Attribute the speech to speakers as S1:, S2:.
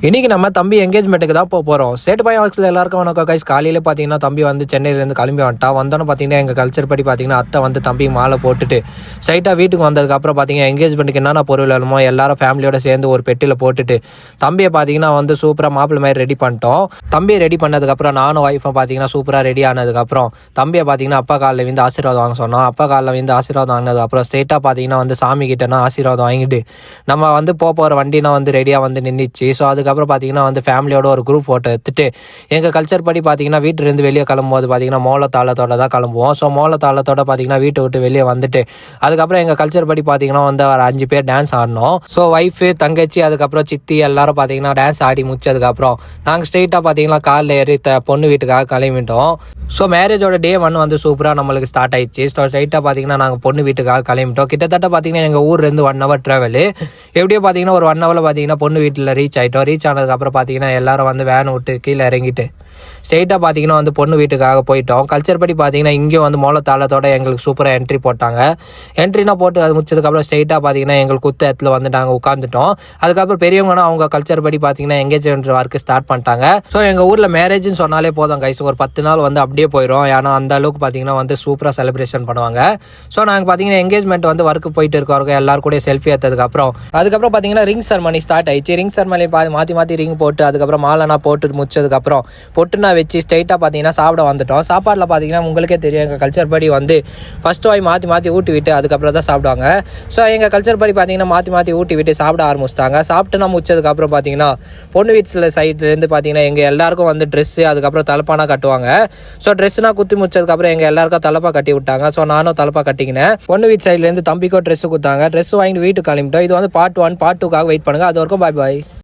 S1: இன்னைக்கு நம்ம தம்பி எங்கேஜ்மெண்ட்டுக்கு தான் போகிறோம். சேட்டு பாய் வாக்ஸில் எல்லாருக்கும் வணக்கம் கைஸ். காலையில் பார்த்தீங்கன்னா தம்பி வந்து சென்னையிலேருந்து கிளம்பி வந்துட்டா. வந்தோன்னு பார்த்தீங்கன்னா எங்கள் கல்ச்சர் படி பார்த்தீங்கன்னா அத்தை வந்து தம்பி மாலை போட்டுட்டு ஸ்ட்ரைட்டாக வீட்டுக்கு வந்ததுக்கப்புறம் பார்த்தீங்கன்னா எங்கேஜ்மெண்ட்டுக்கு என்னென்ன பொருள் வேணுமோ எல்லாரும் ஃபேமிலியோட சேர்ந்து ஒரு பெட்டியில் போட்டுட்டு தம்பியை பார்த்தீங்கன்னா வந்து சூப்பராக மாப்பிள்ளை மாதிரி ரெடி பண்ணிட்டோம். தம்பியை ரெடி பண்ணதுக்கப்புறம் நானும் ஒய்ஃபை பார்த்தீங்கன்னா சூப்பராக ரெடி ஆனதுக்கப்புறம் தம்பியை பார்த்தீங்கன்னா அப்பா காலில் வந்து ஆசீர்வாதம் வாங்க சொன்னோம். அப்பா காலில் வந்து ஆசீர்வாதம் வாங்கினதுக்கப்புறம் ஸ்ட்ரைட்டாக பார்த்தீங்கன்னா வந்து சாமி கிட்டனா ஆசீர்வாதம் வாங்கிட்டு நம்ம வந்து போகிற வண்டினா வந்து ரெடியாக வந்து நின்றுச்சு. ஸோ அதுக்கப்புறம் பார்த்தீங்கன்னா வந்து ஃபேமிலியோட ஒரு குரூப் ஃபோட்டோ எடுத்துட்டு எங்கள் கல்ச்சர் படி பார்த்தீங்கன்னா வீட்டிலேருந்து வெளியே கிளம்பும்போது பார்த்தீங்கன்னா மோளத்தாளத்தோட தான் கிளம்புவோம். ஸோ மோளத்தாளத்தோட பார்த்தீங்கன்னா வீட்டை விட்டு வெளியே வந்துட்டு அதுக்கப்புறம் எங்கள் கல்ச்சர் படி பார்த்தீங்கன்னா வந்து ஒரு 5 பேர் டான்ஸ் ஆடினோம். ஸோ ஒய்ஃபு தங்கச்சி அதுக்கப்புறம் சித்தி எல்லாரும் பார்த்தீங்கன்னா டான்ஸ் ஆடி முடிச்சதுக்கப்புறம் நாங்கள் ஸ்ட்ரெயிட்டாக பார்த்தீங்கன்னா காலில் ஏறி பொண்ணு வீட்டுக்காக கிளம்பிட்டோம். ஸோ மேரேஜோட டே 1 வந்து சூப்பராக நம்மளுக்கு ஸ்டார்ட் ஆயிடுச்சு. ஸோ ஸ்ட்ரைட்டாக பார்த்தீங்கன்னா நாங்கள் பொண்ணு வீட்டுக்காக கிளம்பிட்டோம். கிட்டத்தட்ட பார்த்தீங்கன்னா எங்கள் ஊர்லேருந்து 1 hour ட்ராவல். எப்படியோ பார்த்தீங்கன்னா ஒரு 1 hour பார்த்தீங்கன்னா பொண்ணு வீட்டில் ரீச் ஆகிட்டோம். ரீச் ஆனதுக்கப்புறம் பார்த்தீங்கன்னா எல்லாரும் வந்து வேன் விட்டு கீழே இறங்கிட்டு ஸ்ட்ரெயிட்டாக பார்த்தீங்கன்னா வந்து பொண்ணு வீட்டுக்காக போயிட்டோம். கல்ச்சர் படி பார்த்தீங்கன்னா இங்கேயும் வந்து மோளத்தாளத்தோட எங்களுக்கு சூப்பராக என்ட்ரி போட்டாங்க. என்ட்ரினா போட்டு அது முடிச்சதுக்கப்புறம் ஸ்ட்ரெயிட்டாக பார்த்தீங்கன்னா எங்களுக்கு குத்த இடத்துல வந்து நாங்கள் உட்காந்துட்டோம். அதுக்கப்புறம் பெரியவங்கன்னா அவங்க கல்ச்சர் படி பார்த்தீங்கன்னா எங்கேஜ்மெண்ட் ஒர்க்கு ஸ்டார்ட் பண்ணிட்டாங்க. ஸோ எங்கள் ஊரில் மேரேஜ்னு சொன்னாலே போதும் கைஸ், ஒரு 10 நாள் வந்து அப்படியே போயிடும். ஏன்னா அந்த அளவுக்கு பார்த்தீங்கன்னா வந்து சூப்பராக செலிப்ரேஷன் பண்ணுவாங்க. ஸோ நாங்கள் பார்த்தீங்கன்னா எங்கேஜ்மெண்ட் வந்து ஒர்க்கு போயிட்டு இருக்கவங்க எல்லாரும் கூட செல்ஃபி எடுத்ததுக்கப்புறம் அதுக்கப்புறம் பார்த்தீங்கன்னா ரிங் செரமனி ஸ்டார்ட் ஆயிடுச்சு. ரிங் செரமனி மாற்றி ரிங் போட்டு அதுக்கப்புறம் மாலைனா போட்டு முடிச்சதுக்கப்புறம் பொட்டுனா வச்சு ஸ்ட்ரைட்டாக பார்த்தீங்கன்னா சாப்பிட வந்துட்டோம். சாப்பாடில் பார்த்தீங்கன்னா உங்களுக்கே தெரியும் எங்கள் கல்ச்சர் படி வந்து ஃபஸ்ட்டு வாய் மாற்றி ஊட்டி விட்டு அதுக்கப்புறம் தான் சாப்பிடுவாங்க. ஸோ எங்கள் கல்ச்சர் படி பார்த்தீங்கன்னா மாற்றி ஊட்டி விட்டு சாப்பிட ஆரம்பிச்சிட்டாங்க. சாப்பிட்டு நான் முடிச்சதுக்கப்புறம் பார்த்தீங்கன்னா பொண்ணு வீட்டில் சைட்லேருந்து பார்த்தீங்கன்னா எங்கள் எல்லாருக்கும் வந்து ட்ரெஸ்ஸு அதுக்கப்புறம் தலப்பானா கட்டுவாங்க. ஸோ ட்ரெஸ்ஸுனா குத்தி முடிச்சதுக்கப்புறம் எங்கள் எல்லாருக்கும் தலப்பா கட்டி விட்டாங்க. ஸோ நானும் தலப்பா கட்டிக்கினேன். பொண்ணு வீட்டு சைட்லேருந்து தம்பிக்கும் ட்ரெஸ்ஸு கொடுத்தாங்க. ட்ரெஸ்ஸு வாங்கிட்டு வீட்டுக்கு கிளம்பிட்டோம். இது வந்து பார்ட் 1 பார்ட் 2க்காக வெயிட் பண்ணுங்கள். அது வரைக்கும் பாய் பாய்.